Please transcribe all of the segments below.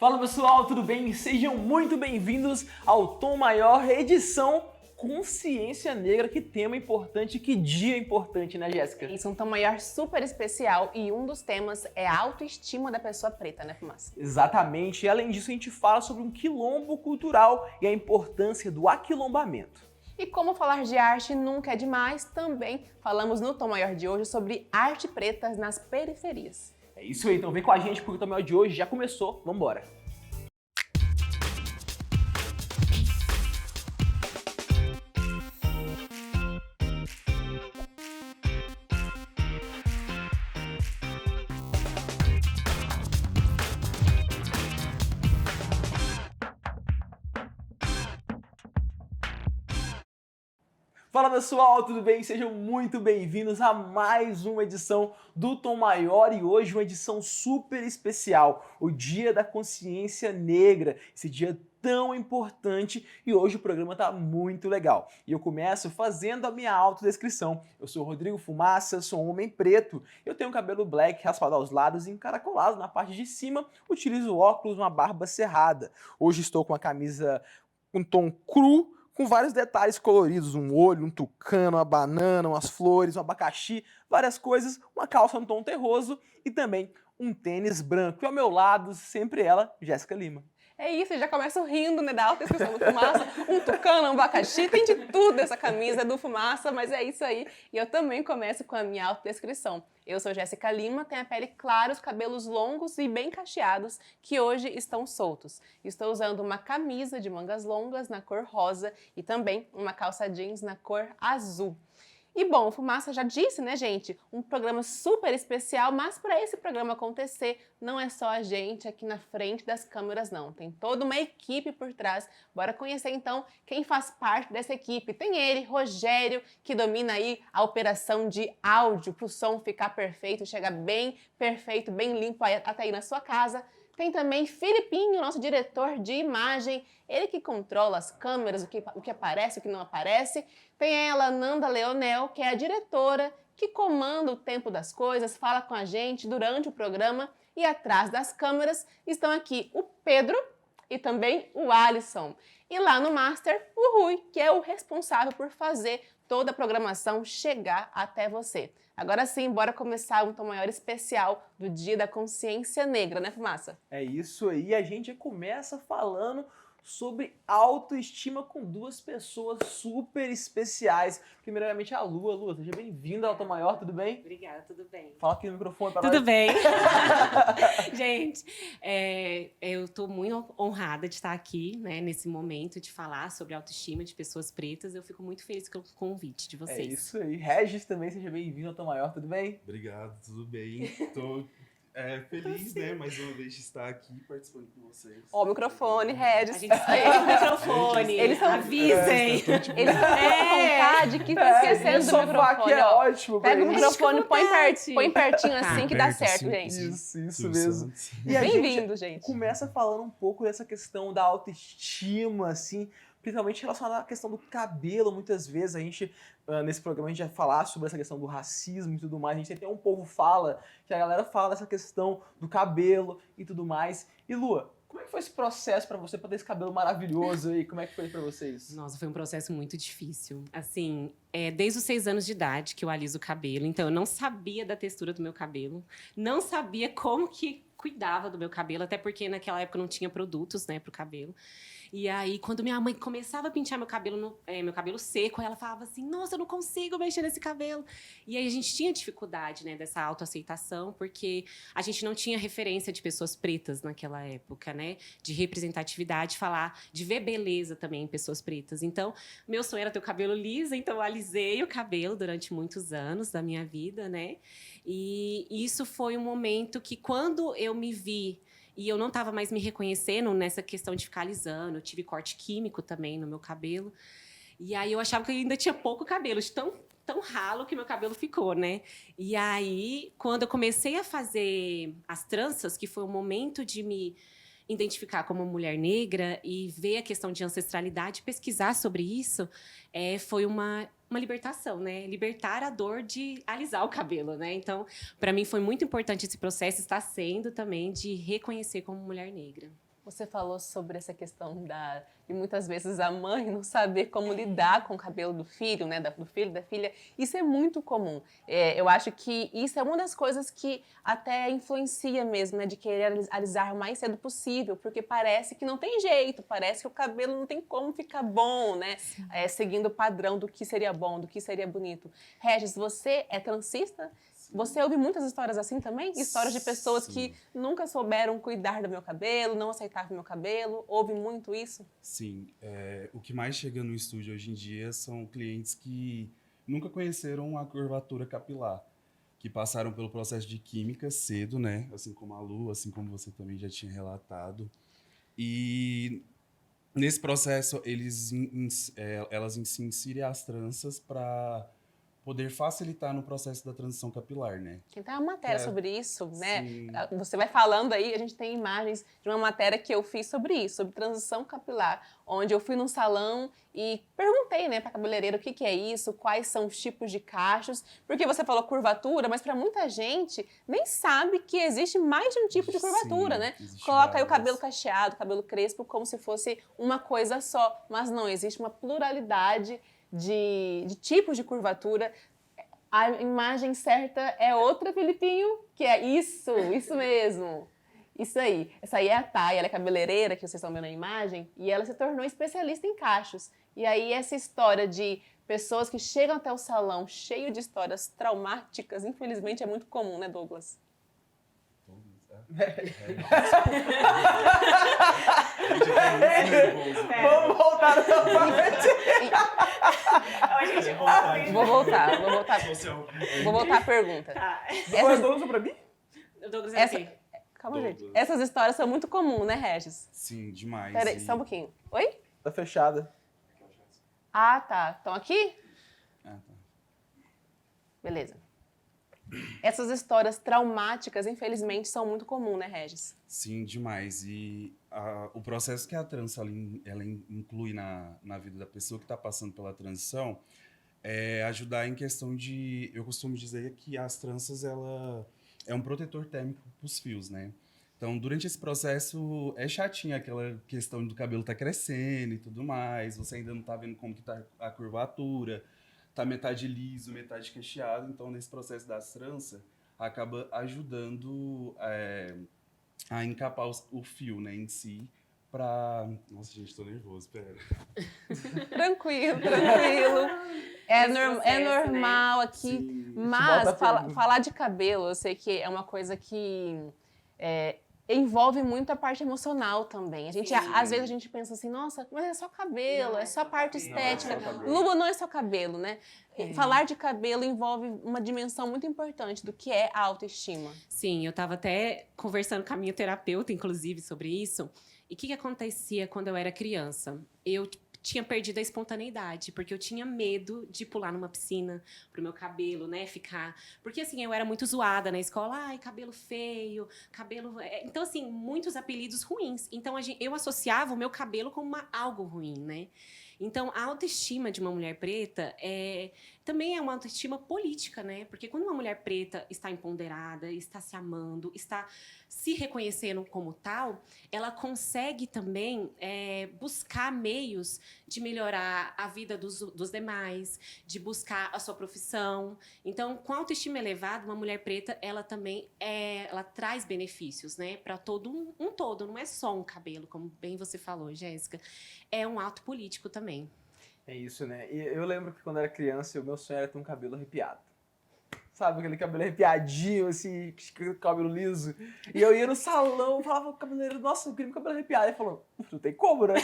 Fala pessoal, tudo bem? Sejam muito bem-vindos ao Tom Maior, edição Consciência Negra. Que tema importante, que dia importante, né, Jéssica? Isso, um Tom Maior super especial e um dos temas é a autoestima da pessoa preta, né, Fumaça? Exatamente, e além disso a gente fala sobre um quilombo cultural e a importância do aquilombamento. E como falar de arte nunca é demais, também falamos no Tom Maior de hoje sobre arte preta nas periferias. É isso aí, então vem com a gente porque o Tom Maior de hoje já começou, vambora! Fala pessoal, tudo bem? Sejam muito bem-vindos a mais uma edição do Tom Maior e hoje uma edição super especial, o Dia da Consciência Negra, esse dia tão importante e hoje o programa tá muito legal. E eu começo fazendo a minha autodescrição. Eu sou o Rodrigo Fumaça, sou um homem preto, eu tenho cabelo black raspado aos lados e encaracolado na parte de cima, utilizo óculos, uma barba cerrada. Hoje estou com a camisa um tom cru, com vários detalhes coloridos, um olho, um tucano, uma banana, umas flores, um abacaxi, várias coisas, uma calça no tom terroso e também um tênis branco. E ao meu lado, sempre ela, Jéssica Lima. É isso, eu já começo rindo, né, da autodescrição do Fumaça, um tucano, um abacaxi, tem de tudo essa camisa do Fumaça, mas é isso aí. E eu também começo com a minha autodescrição. Eu sou Jéssica Lima, tenho a pele clara, os cabelos longos e bem cacheados, que hoje estão soltos. Estou usando uma camisa de mangas longas na cor rosa e também uma calça jeans na cor azul. E bom, o Fumaça já disse, né, gente, um programa super especial, mas para esse programa acontecer, não é só a gente aqui na frente das câmeras, não. Tem toda uma equipe por trás. Bora conhecer, então, quem faz parte dessa equipe. Tem ele, Rogério, que domina aí a operação de áudio, para o som ficar perfeito, chegar bem perfeito, bem limpo até aí na sua casa. Tem também Filipinho, nosso diretor de imagem, ele que controla as câmeras, o que aparece, o que não aparece. Tem ela, Nanda Leonel, que é a diretora, que comanda o tempo das coisas, fala com a gente durante o programa. E atrás das câmeras estão aqui o Pedro e também o Alisson. E lá no Master, o Rui, que é o responsável por fazer toda a programação chegar até você. Agora sim, bora começar um Tom Maior especial do Dia da Consciência Negra, né, Fumaça? É isso aí, a gente começa falando sobre autoestima com duas pessoas super especiais. Primeiramente a Lua. Lua, seja bem-vinda ao Tom Maior, tudo bem? Obrigada, tudo bem. Fala aqui no microfone para Tudo nós. bem. Gente, eu estou muito honrada de estar aqui, né, nesse momento de falar sobre autoestima de pessoas pretas. Eu fico muito feliz com o convite de vocês. É isso aí. Regis também, seja bem-vindo ao Tom Maior, tudo bem? Obrigado, tudo bem. Tô feliz, né, mais uma vez de estar aqui participando com vocês. Ó, o microfone, Regis. A gente esquece o microfone. Eles são- Avisem. Eles estão com vontade que estão esquecendo do sofá microfone. aqui é Ó. ótimo. pra Pega o isso. microfone, põe pertinho Tá. assim que dá Perto, certo, sim. gente. Isso Silvio mesmo. Santos. E a Bem-vindo, gente. começa falando um pouco dessa questão da autoestima, assim, principalmente relacionada à questão do cabelo. Muitas vezes a gente, nesse programa, a gente vai falar sobre essa questão do racismo e tudo mais. A gente tem até um povo fala, que a galera fala dessa questão do cabelo e tudo mais. E Lua, como é que foi esse processo pra você, pra ter esse cabelo maravilhoso aí? Como é que foi pra vocês? Nossa, foi um processo muito difícil. Assim, desde os 6 anos de idade que eu aliso o cabelo, então eu não sabia da textura do meu cabelo, não sabia como que cuidava do meu cabelo, até porque naquela época não tinha produtos, né, pro cabelo. E aí, quando minha mãe começava a pentear meu cabelo seco, ela falava assim, nossa, eu não consigo mexer nesse cabelo. E aí a gente tinha dificuldade, né, dessa autoaceitação, porque a gente não tinha referência de pessoas pretas naquela época, né, de representatividade, falar, de ver beleza também em pessoas pretas. Então, meu sonho era ter o cabelo liso, então eu alisei o cabelo durante muitos anos da minha vida, né, e isso foi um momento que, quando eu me vi e eu não estava mais me reconhecendo nessa questão de ficar alisando, eu tive corte químico também no meu cabelo. E aí eu achava que eu ainda tinha pouco cabelo, de tão ralo que meu cabelo ficou, né? E aí, quando eu comecei a fazer as tranças, que foi o momento de me identificar como mulher negra e ver a questão de ancestralidade, pesquisar sobre isso, foi uma libertação, né? Libertar a dor de alisar o cabelo, né? Então, para mim foi muito importante esse processo, está sendo também, de reconhecer como mulher negra. Você falou sobre essa questão de muitas vezes a mãe não saber como lidar com o cabelo do filho, né, do filho, da filha. Isso é muito comum. Eu acho que isso é uma das coisas que até influencia mesmo, né, de querer alisar o mais cedo possível, porque parece que não tem jeito, parece que o cabelo não tem como ficar bom, né, seguindo o padrão do que seria bom, do que seria bonito. Regis, você é transista? Você ouve muitas histórias assim também? Histórias de pessoas que nunca souberam cuidar do meu cabelo, não aceitavam o meu cabelo. Ouve muito isso? Sim, o que mais chega no estúdio hoje em dia são clientes que nunca conheceram a curvatura capilar, que passaram pelo processo de química cedo, né? Assim como a Lu, assim como você também já tinha relatado. E nesse processo, elas inserem as tranças para poder facilitar no processo da transição capilar, né? Tem até uma matéria sobre isso, né? Sim. Você vai falando aí, a gente tem imagens de uma matéria que eu fiz sobre isso, sobre transição capilar, onde eu fui num salão e perguntei, né, para a cabeleireira o que é isso, quais são os tipos de cachos, porque você falou curvatura, mas para muita gente nem sabe que existe mais de um tipo de curvatura, Sim, né? existe Coloca aí o várias. cabelo cacheado, cabelo crespo, como se fosse uma coisa só, mas não, existe uma pluralidade de tipos de curvatura. A imagem certa é outra, Felipinho, que é isso mesmo. Isso aí. Essa aí é a Thay, ela é cabeleireira, que vocês estão vendo na imagem, e ela se tornou especialista em cachos. E aí essa história de pessoas que chegam até o salão cheio de histórias traumáticas, infelizmente é muito comum, né, Douglas? Vamos voltar nessa parte. Vou voltar à pergunta. Duas Douglas pra mim? O Douglas Essa- aqui. Calma, gente. Douglas. Essas histórias são muito comuns, né, Regis? Sim, demais. Peraí, E- só um pouquinho. Oi? Tá fechada. Ah, tá. Estão aqui? Ah, tá. Beleza. Essas histórias traumáticas, infelizmente, são muito comuns, né, Regis? Sim, demais. E o processo que a trança ela inclui na vida da pessoa que está passando pela transição é ajudar em questão de... Eu costumo dizer que as tranças, ela é um protetor térmico para os fios, né? Então, durante esse processo, é chatinho aquela questão do cabelo tá crescendo e tudo mais, você ainda não tá vendo como que tá a curvatura, tá metade liso, metade cacheado, então nesse processo das tranças, acaba ajudando a encapar o fio, né, em si, pra... Nossa, gente, tô nervoso, pera. Tranquilo, tranquilo. É, Esse é processo, normal aqui. Sim. Mas Volta a pergunta. falar de cabelo, eu sei que é uma coisa que envolve muito a parte emocional também. Sim. Às vezes a gente pensa assim, nossa, mas é só cabelo, Não é é só só parte cabelo. Não é estética. só cabelo. Luba não é só cabelo, né? É. Falar de cabelo envolve uma dimensão muito importante do que é a autoestima. Sim, eu estava até conversando com a minha terapeuta, inclusive, sobre isso. E o que acontecia quando eu era criança? Eu tinha perdido a espontaneidade, porque eu tinha medo de pular numa piscina pro meu cabelo, né, ficar... Porque, assim, eu era muito zoada na escola. Ai, cabelo feio, cabelo... Então, assim, muitos apelidos ruins. Então, eu associava o meu cabelo como algo ruim, né? Então, a autoestima de uma mulher preta também é uma autoestima política, né? Porque quando uma mulher preta está empoderada, está se amando, está se reconhecendo como tal, ela consegue também buscar meios de melhorar a vida dos demais, de buscar a sua profissão. Então, com a autoestima elevada, uma mulher preta, ela também ela traz benefícios, né? Para todo um todo, não é só um cabelo, como bem você falou, Jéssica. É um ato político também. É isso, né? E eu lembro que quando era criança, o meu sonho era ter um cabelo arrepiado. Sabe, aquele cabelo arrepiadinho, assim, cabelo liso. E eu ia no salão, falava pro cabeleireiro, nossa, eu queria meu cabelo arrepiado. Ele falou, não tem como, né?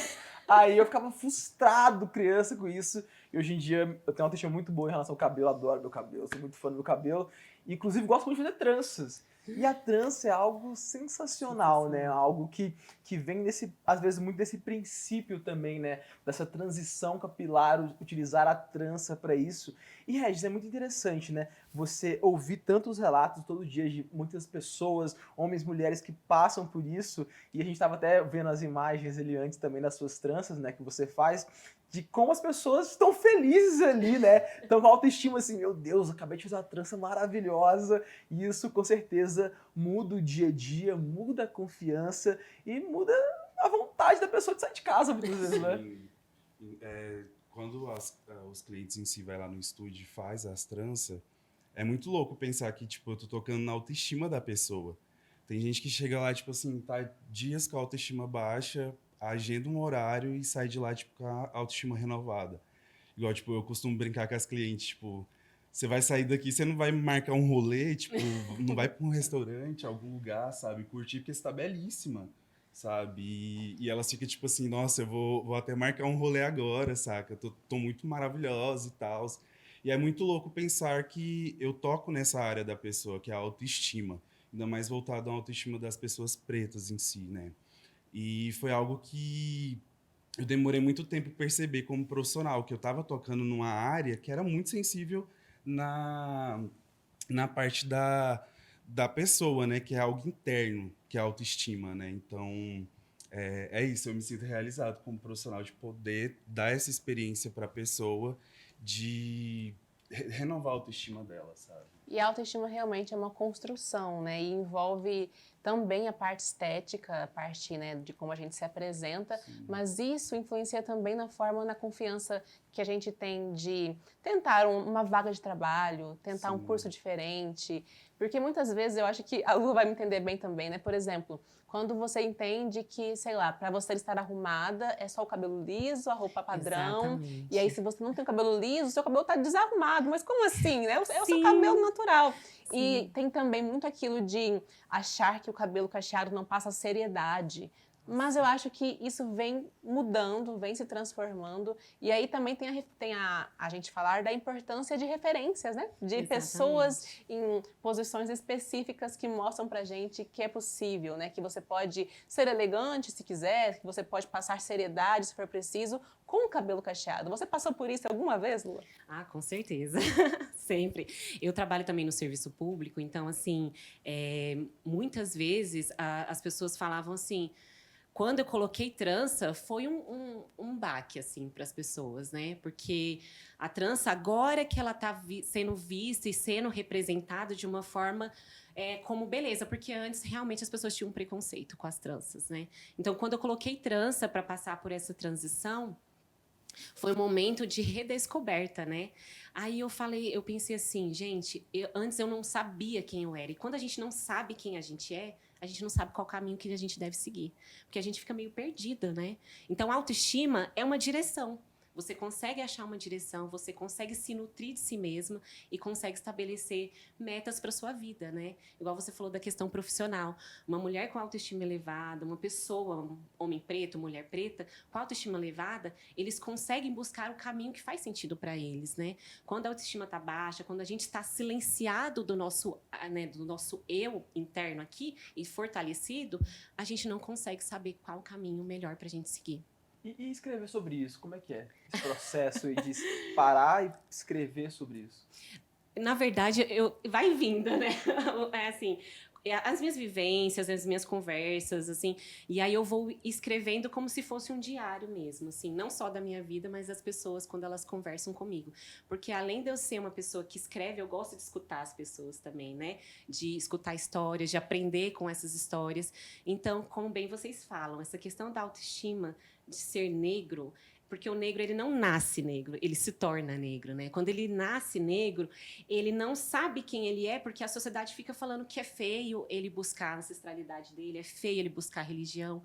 Aí eu ficava frustrado, criança, com isso. E hoje em dia eu tenho uma autoestima muito boa em relação ao cabelo, adoro meu cabelo, sou muito fã do meu cabelo. E, inclusive, gosto muito de fazer tranças. E a trança é algo sensacional, né? Algo que vem às vezes, muito desse princípio também, né? Dessa transição capilar, utilizar a trança para isso. E, Regis, é muito interessante, né? Você ouvir tantos relatos todo dia de muitas pessoas, homens, mulheres que passam por isso. E a gente estava até vendo as imagens ali antes também das suas tranças, né? Que você faz. De como as pessoas estão felizes ali, né? Estão com autoestima assim, meu Deus, acabei de fazer uma trança maravilhosa. E isso, com certeza, muda o dia a dia, muda a confiança e muda vontade da pessoa de sair de casa, muitas vezes, né? Sim. Quando os clientes em si vai lá no estúdio e faz as tranças, é muito louco pensar que, tipo, eu tô tocando na autoestima da pessoa. Tem gente que chega lá, tipo assim, tá dias com a autoestima baixa, agenda um horário e sai de lá, tipo, com a autoestima renovada. Igual, tipo, eu costumo brincar com as clientes, tipo, você vai sair daqui, você não vai marcar um rolê, tipo, não vai pra um restaurante, algum lugar, sabe? Curtir, porque você tá belíssima, sabe? E elas ficam, tipo assim, nossa, eu vou até marcar um rolê agora, saca? Tô muito maravilhosa e tal. E é muito louco pensar que eu toco nessa área da pessoa, que é a autoestima. Ainda mais voltado à autoestima das pessoas pretas em si, né? E foi algo que eu demorei muito tempo para perceber como profissional, que eu estava tocando numa área que era muito sensível na, na parte da pessoa, né? Que é algo interno, que é a autoestima, né? Então, é isso. Eu me sinto realizado como profissional de poder dar essa experiência para a pessoa de renovar a autoestima dela, sabe? E a autoestima realmente é uma construção, né? E envolve também a parte estética, a parte, né, de como a gente se apresenta, Sim. mas isso influencia também na forma, na confiança que a gente tem de tentar uma vaga de trabalho, tentar um Sim. curso diferente, porque muitas vezes eu acho que a Lu vai me entender bem também, né? Por exemplo, quando você entende que, sei lá, para você estar arrumada é só o cabelo liso, a roupa padrão, Exatamente. e aí se você não tem o cabelo liso, o seu cabelo tá desarrumado, mas como assim, né? É o seu Sim. cabelo natural. E Sim. tem também muito aquilo de achar que o cabelo cacheado não passa seriedade. Mas eu acho que isso vem mudando, vem se transformando. E aí também tem a gente falar da importância de referências, né? De pessoas Exatamente. em posições específicas que mostram pra gente que é possível, né? Que você pode ser elegante se quiser, que você pode passar seriedade se for preciso, com o cabelo cacheado. Você passou por isso alguma vez, Lua? Ah, com certeza. Sempre. Eu trabalho também no serviço público, então, assim, muitas vezes as pessoas falavam assim. Quando eu coloquei trança, foi um baque, assim, para as pessoas, né? Porque a trança, agora que ela está sendo vista e sendo representada de uma forma como beleza, porque antes realmente as pessoas tinham um preconceito com as tranças, né? Então, quando eu coloquei trança para passar por essa transição, foi um momento de redescoberta, né? Aí eu pensei assim, gente, antes eu não sabia quem eu era. E quando a gente não sabe quem a gente não sabe qual caminho que a gente deve seguir. Porque a gente fica meio perdida, né? Então, a autoestima é uma direção. Você consegue achar uma direção, você consegue se nutrir de si mesma e consegue estabelecer metas para sua vida, né? Igual você falou da questão profissional. Uma mulher com autoestima elevada, uma pessoa, um homem preto, mulher preta, com autoestima elevada, eles conseguem buscar o caminho que faz sentido para eles, né? Quando a autoestima está baixa, quando a gente está silenciado do nosso eu interno aqui e fortalecido, a gente não consegue saber qual o caminho melhor para a gente seguir. E escrever sobre isso, como é que é? Esse processo aí de parar e escrever sobre isso. Na verdade, vai vindo, né? É assim, as minhas vivências, as minhas conversas, assim, e aí eu vou escrevendo como se fosse um diário mesmo, assim, não só da minha vida, mas das pessoas quando elas conversam comigo. Porque além de eu ser uma pessoa que escreve, eu gosto de escutar as pessoas também, né? De escutar histórias, de aprender com essas histórias. Então, como bem vocês falam, essa questão da autoestima, de ser negro, porque o negro ele não nasce negro, ele se torna negro, né? Quando ele nasce negro, ele não sabe quem ele é, porque a sociedade fica falando que é feio ele buscar a ancestralidade dele, é feio ele buscar a religião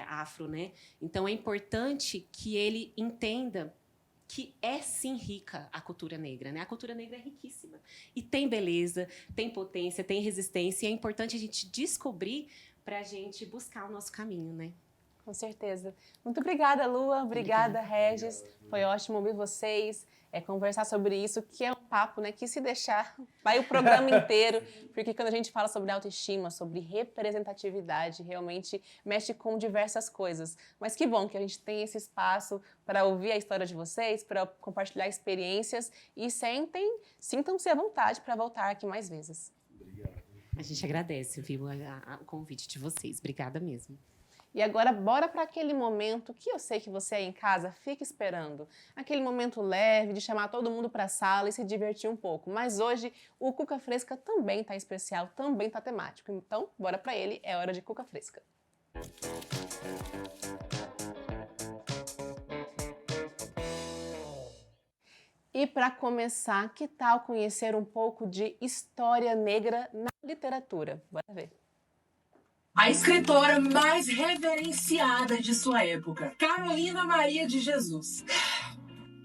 afro, né? Então é importante que ele entenda que é sim rica a cultura negra, né? A cultura negra é riquíssima e tem beleza, tem potência, tem resistência, e é importante a gente descobrir para a gente buscar o nosso caminho, né? Com certeza. Muito obrigada, Lua. Obrigada, Regis. Foi ótimo ouvir vocês, conversar sobre isso, que é um papo, né, que se deixar, vai o programa inteiro, porque quando a gente fala sobre autoestima, sobre representatividade, realmente mexe com diversas coisas. Mas que bom que a gente tem esse espaço para ouvir a história de vocês, para compartilhar experiências e sintam-se à vontade para voltar aqui mais vezes. Obrigado. A gente agradece, viu, o convite de vocês. Obrigada mesmo. E agora, bora para aquele momento que eu sei que você aí em casa fica esperando. Aquele momento leve de chamar todo mundo para a sala e se divertir um pouco. Mas hoje, o Cuca Fresca também tá especial, também tá temático. Então, bora para ele, é hora de Cuca Fresca. E para começar, que tal conhecer um pouco de história negra na literatura? Bora ver. A escritora mais reverenciada de sua época, Carolina Maria de Jesus.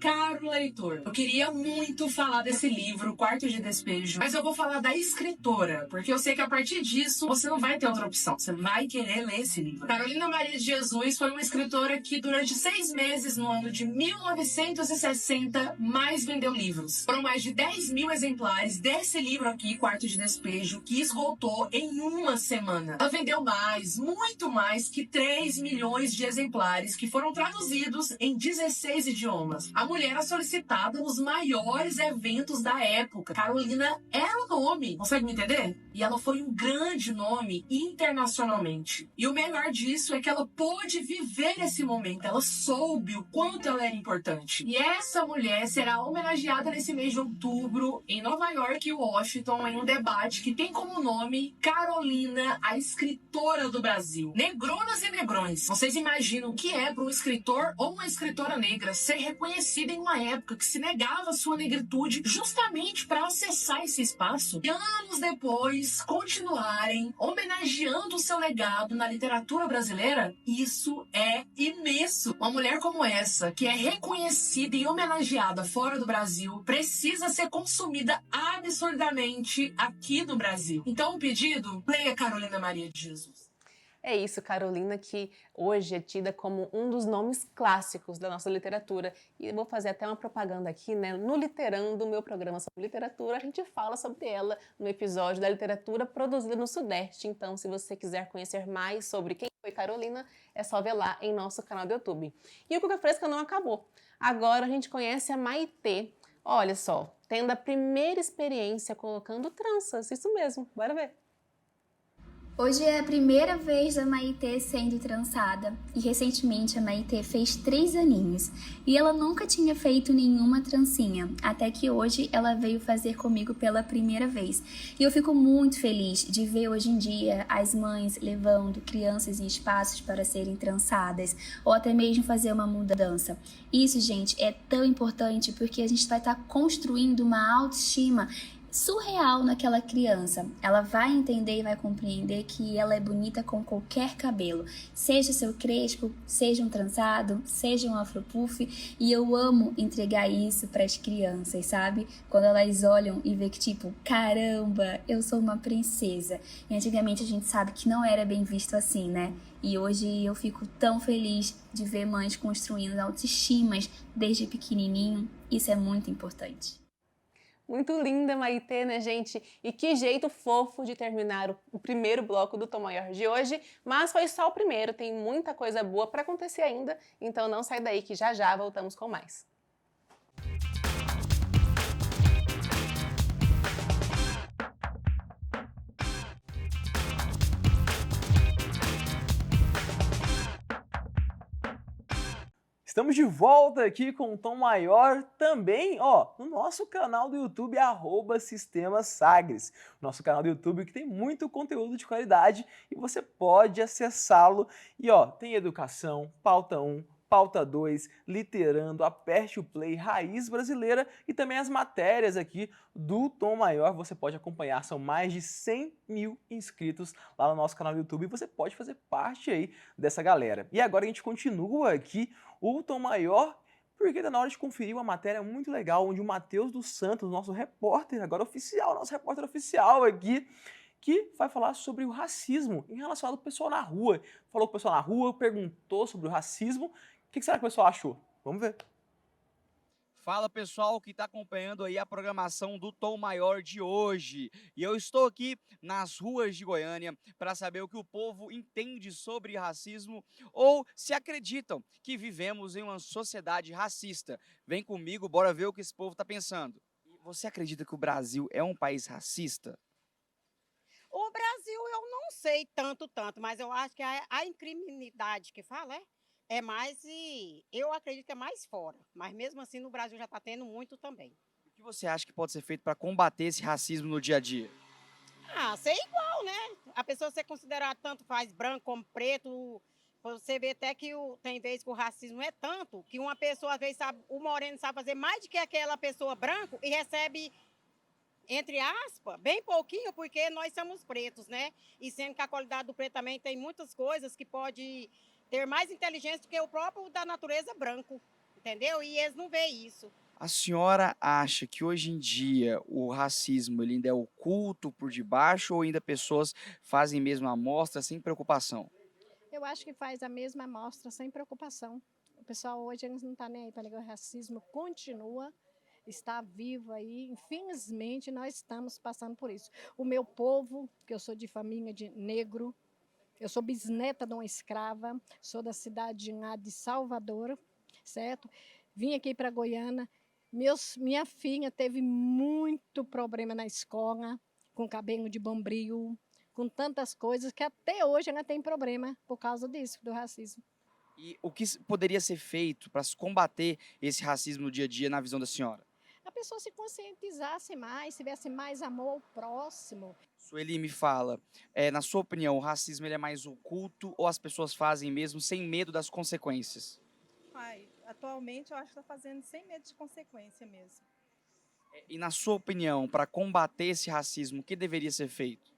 Caro leitor, eu queria muito falar desse livro, Quarto de Despejo, mas eu vou falar da escritora, porque eu sei que a partir disso você não vai ter outra opção, você vai querer ler esse livro. Carolina Maria de Jesus foi uma escritora que durante 6 meses no ano de 1960 mais vendeu livros. Foram mais de 10 mil exemplares desse livro aqui, Quarto de Despejo, que esgotou em uma semana. Ela vendeu mais, muito mais que 3 milhões de exemplares que foram traduzidos em 16 idiomas. A mulher era solicitada nos maiores eventos da época. Carolina era o nome, consegue me entender? E ela foi um grande nome internacionalmente. E o melhor disso é que ela pôde viver esse momento, ela soube o quanto ela era importante. E essa mulher será homenageada nesse mês de outubro em Nova York e Washington em um debate que tem como nome Carolina, a escritora do Brasil. Negronas e negrões, vocês imaginam o que é para um escritor ou uma escritora negra ser reconhecida em uma época que se negava a sua negritude justamente para acessar esse espaço e anos depois continuarem homenageando o seu legado na literatura brasileira? Isso é imenso. Uma mulher como essa, que é reconhecida e homenageada fora do Brasil, precisa ser consumida absurdamente aqui no Brasil. Então, o pedido, leia Carolina Maria de Jesus. É isso, Carolina, que hoje é tida como um dos nomes clássicos da nossa literatura. E eu vou fazer até uma propaganda aqui, né? No Literando, meu programa sobre literatura, a gente fala sobre ela no episódio da literatura produzida no Sudeste. Então, se você quiser conhecer mais sobre quem foi Carolina, é só ver lá em nosso canal do YouTube. E o Cuca Fresca não acabou. Agora a gente conhece a Maitê. Olha só, tendo a primeira experiência colocando tranças, isso mesmo, bora ver. Hoje é a primeira vez da Maitê sendo trançada e recentemente a Maitê fez 3 aninhos e ela nunca tinha feito nenhuma trancinha, até que hoje ela veio fazer comigo pela primeira vez. E eu fico muito feliz de ver hoje em dia as mães levando crianças em espaços para serem trançadas ou até mesmo fazer uma mudança. Isso, gente, é tão importante porque a gente vai estar construindo uma autoestima surreal naquela criança. Ela vai entender e vai compreender que ela é bonita com qualquer cabelo, seja seu crespo, seja um trançado, seja um afropuff, e eu amo entregar isso para as crianças, sabe? Quando elas olham e vê que tipo, caramba, eu sou uma princesa. E antigamente a gente sabe que não era bem visto assim, né? E hoje eu fico tão feliz de ver mães construindo autoestimas desde pequenininho. Isso é muito importante. Muito linda, Maitê, né, gente? E que jeito fofo de terminar o primeiro bloco do Tom Maior de hoje. Mas foi só o primeiro, tem muita coisa boa para acontecer ainda. Então não sai daí que já já voltamos com mais. Estamos de volta aqui com o Tom Maior também, ó, no nosso canal do YouTube, @SistemaSagres. Nosso canal do YouTube que tem muito conteúdo de qualidade e você pode acessá-lo. E ó, tem educação, pauta 1, pauta 2, literando, aperte o play, raiz brasileira e também as matérias aqui do Tom Maior. Você pode acompanhar, são mais de 100 mil inscritos lá no nosso canal do YouTube e você pode fazer parte aí dessa galera. E agora a gente continua aqui o Tom Maior, porque está na hora de conferir uma matéria muito legal, onde o Matheus dos Santos, nosso repórter, agora oficial, nosso repórter oficial aqui, que vai falar sobre o racismo em relação ao pessoal na rua. Falou com o pessoal na rua, perguntou sobre o racismo. O que será que o pessoal achou? Vamos ver. Fala pessoal que está acompanhando aí a programação do Tom Maior de hoje. E eu estou aqui nas ruas de Goiânia para saber o que o povo entende sobre racismo ou se acreditam que vivemos em uma sociedade racista. Vem comigo, bora ver o que esse povo está pensando. Você acredita que o Brasil é um país racista? O Brasil eu não sei tanto, mas eu acho que a incriminidade que fala, é mais, e eu acredito que é mais fora, mas mesmo assim no Brasil já está tendo muito também. O que você acha que pode ser feito para combater esse racismo no dia a dia? Ser igual, né? A pessoa ser considerada tanto faz branco como preto, Você vê até que tem vezes que o racismo é tanto que uma pessoa, às vezes, o moreno sabe fazer mais do que aquela pessoa branca e recebe, entre aspas, bem pouquinho, porque nós somos pretos, né? E sendo que a qualidade do preto também tem muitas coisas que pode ter mais inteligência do que o próprio da natureza branco, entendeu? E eles não veem isso. A senhora acha que hoje em dia o racismo ele ainda é oculto por debaixo ou ainda pessoas fazem mesmo a amostra sem preocupação? Eu acho que faz a mesma amostra sem preocupação. O pessoal hoje eles não está nem aí para negar o racismo, continua, está vivo aí. Infelizmente, nós estamos passando por isso. O meu povo, que eu sou de família de negro, eu sou bisneta de uma escrava, sou da cidade de Salvador, certo? Vim aqui para Goiânia. Minha filha teve muito problema na escola, com cabelo de bombril, com tantas coisas que até hoje ela tem problema por causa disso, do racismo. E o que poderia ser feito para se combater esse racismo no dia a dia na visão da senhora? A pessoa se conscientizasse mais, tivesse mais amor ao próximo. Sueli, me fala, na sua opinião, o racismo ele é mais oculto ou as pessoas fazem mesmo sem medo das consequências? Atualmente eu acho que está fazendo sem medo de consequência mesmo. E na sua opinião, para combater esse racismo, o que deveria ser feito?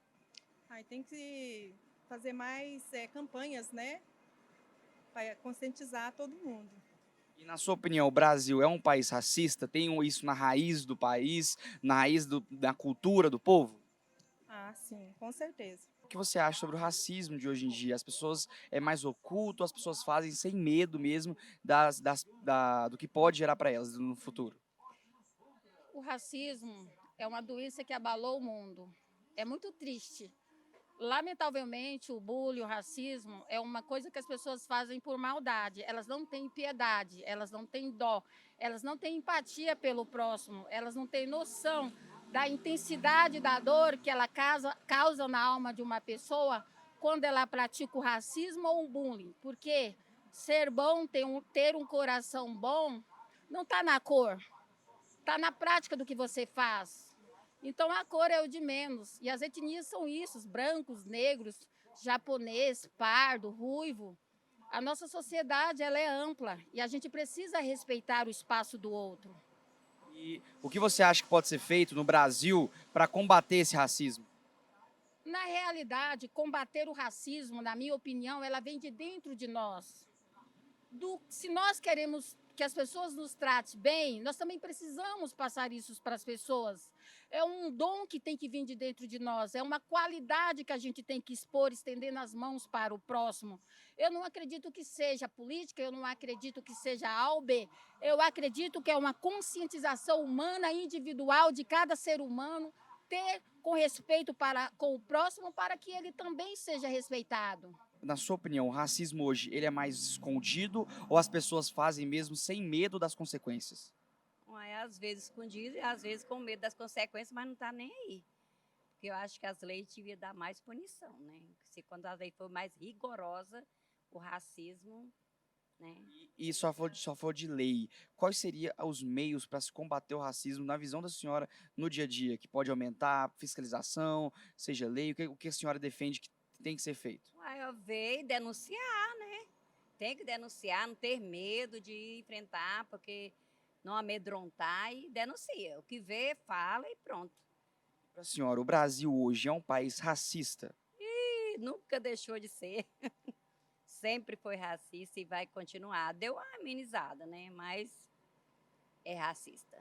Tem que fazer mais campanhas, né? Para conscientizar todo mundo. E na sua opinião, o Brasil é um país racista? Tem isso na raiz do país, na raiz da cultura do povo? Sim, com certeza. O que você acha sobre o racismo de hoje em dia? As pessoas é mais oculto, as pessoas fazem sem medo mesmo do que pode gerar para elas no futuro? O racismo é uma doença que abalou o mundo. É muito triste. Lamentavelmente, o bullying, o racismo é uma coisa que as pessoas fazem por maldade. Elas não têm piedade, elas não têm dó, elas não têm empatia pelo próximo, elas não têm noção da intensidade da dor que ela causa na alma de uma pessoa quando ela pratica o racismo ou o bullying. Porque ser bom, ter um coração bom, não está na cor, está na prática do que você faz. Então a cor é o de menos. E as etnias são isso, brancos, negros, japonês, pardo, ruivo. A nossa sociedade ela é ampla e a gente precisa respeitar o espaço do outro. E o que você acha que pode ser feito no Brasil para combater esse racismo? Na realidade, combater o racismo, na minha opinião, ela vem de dentro de nós. Se nós queremos que as pessoas nos tratem bem, nós também precisamos passar isso para as pessoas. É um dom que tem que vir de dentro de nós, é uma qualidade que a gente tem que expor, estendendo as mãos para o próximo. Eu não acredito que seja política, eu não acredito que seja A ou B. Eu acredito que é uma conscientização humana, individual de cada ser humano, ter com respeito com o próximo para que ele também seja respeitado. Na sua opinião, o racismo hoje ele é mais escondido ou as pessoas fazem mesmo sem medo das consequências? Às vezes escondido e às vezes com medo das consequências, mas não está nem aí. Porque eu acho que as leis deviam dar mais punição, né? Se quando a lei for mais rigorosa, o racismo, né? E só for de lei, quais seriam os meios para se combater o racismo na visão da senhora no dia a dia? Que pode aumentar fiscalização, seja lei, o que a senhora defende que tem que ser feito? Eu vejo e denunciar, né? Tem que denunciar, não ter medo de enfrentar, porque não amedrontar e denuncia. O que vê, fala e pronto. Para a senhora, o Brasil hoje é um país racista? Nunca deixou de ser. Sempre foi racista e vai continuar. Deu uma amenizada, né? Mas é racista.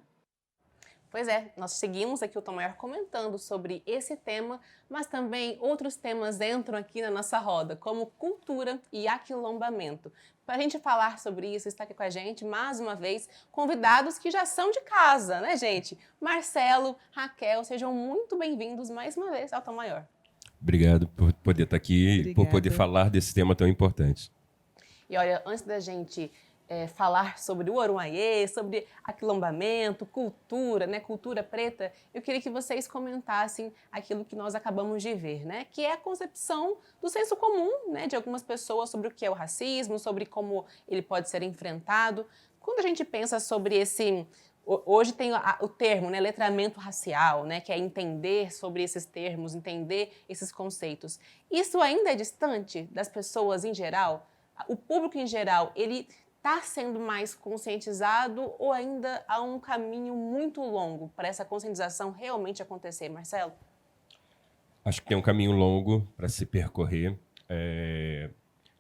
Pois é, nós seguimos aqui o Tom Maior comentando sobre esse tema, mas também outros temas entram aqui na nossa roda, como cultura e aquilombamento. Para a gente falar sobre isso, está aqui com a gente, mais uma vez, convidados que já são de casa, né, gente? Marcelo, Raquel, sejam muito bem-vindos mais uma vez ao Tom Maior. Obrigado por poder estar aqui e por poder falar desse tema tão importante. E olha, antes da gente falar sobre o Orunhayê, sobre aquilombamento, cultura, né, cultura preta, eu queria que vocês comentassem aquilo que nós acabamos de ver, né, que é a concepção do senso comum, né, de algumas pessoas sobre o que é o racismo, sobre como ele pode ser enfrentado. Quando a gente pensa sobre esse... Hoje tem o termo, né, letramento racial, né, que é entender sobre esses termos, entender esses conceitos. Isso ainda é distante das pessoas em geral? o público em geral, ele está sendo mais conscientizado ou ainda há um caminho muito longo para essa conscientização realmente acontecer, Marcelo? Acho que tem um caminho longo para se percorrer.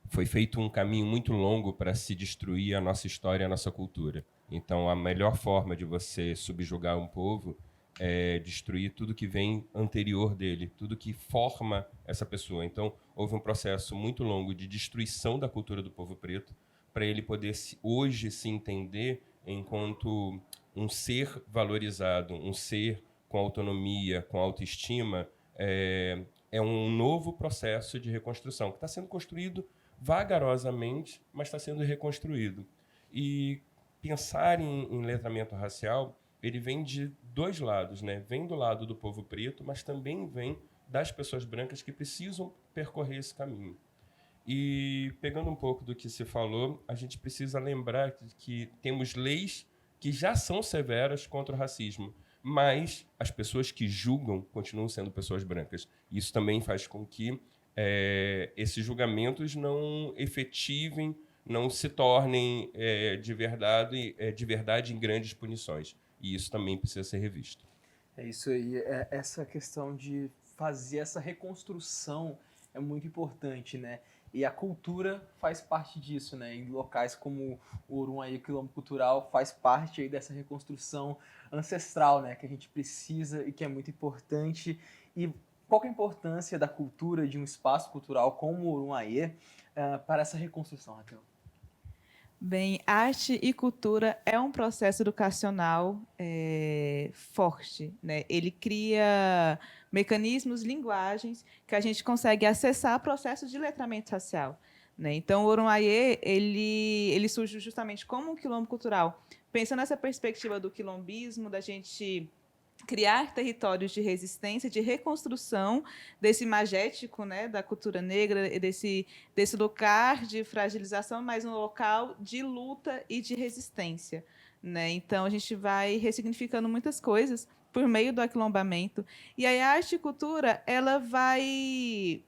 Foi feito um caminho muito longo para se destruir a nossa história e a nossa cultura. Então, a melhor forma de você subjugar um povo é destruir tudo que vem anterior dele, tudo que forma essa pessoa. Então, houve um processo muito longo de destruição da cultura do povo preto para ele poder hoje se entender enquanto um ser valorizado, um ser com autonomia, com autoestima. É um novo processo de reconstrução que está sendo construído vagarosamente, mas está sendo reconstruído. E pensar em letramento racial, ele vem de dois lados, né? Vem do lado do povo preto, mas também vem das pessoas brancas que precisam percorrer esse caminho. E pegando um pouco do que se falou, a gente precisa lembrar que temos leis que já são severas contra o racismo, mas as pessoas que julgam continuam sendo pessoas brancas. Isso também faz com que esses julgamentos não efetivem, não se tornem de verdade em grandes punições. E isso também precisa ser revisto. É isso aí. Essa questão de fazer essa reconstrução é muito importante, né? E a cultura faz parte disso, né? Em locais como o Urunhaê, o Quilombo Cultural, faz parte aí dessa reconstrução ancestral, né? Que a gente precisa e que é muito importante. E qual que é a importância da cultura, de um espaço cultural como o Urunhaê, para essa reconstrução, Raquel? Bem, arte e cultura é um processo educacional forte, né? Ele cria mecanismos, linguagens que a gente consegue acessar processos de letramento racial, né? Então, o Urunhaê, ele surge justamente como um quilombo cultural, pensando nessa perspectiva do quilombismo, da gente criar territórios de resistência, de reconstrução desse imagético, né, da cultura negra, desse lugar de fragilização, mas um local de luta e de resistência, né? Então, a gente vai ressignificando muitas coisas por meio do aquilombamento. E aí, a arte e cultura, ela vai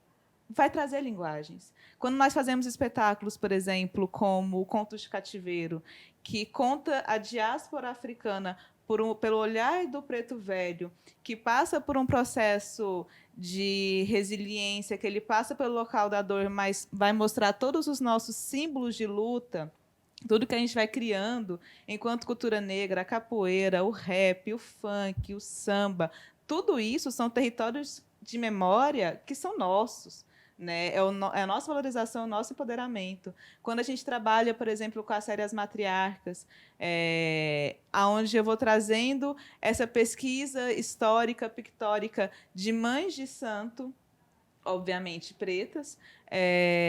trazer linguagens. Quando nós fazemos espetáculos, por exemplo, como o Conto de Cativeiro, que conta a diáspora africana pelo olhar do preto velho, que passa por um processo de resiliência, que ele passa pelo local da dor, mas vai mostrar todos os nossos símbolos de luta, tudo que a gente vai criando enquanto cultura negra, a capoeira, o rap, o funk, o samba, tudo isso são territórios de memória que são nossos, né? É a nossa valorização, o nosso empoderamento. Quando a gente trabalha, por exemplo, com a série As Matriarcas, onde eu vou trazendo essa pesquisa histórica, pictórica de mães de santo, obviamente pretas,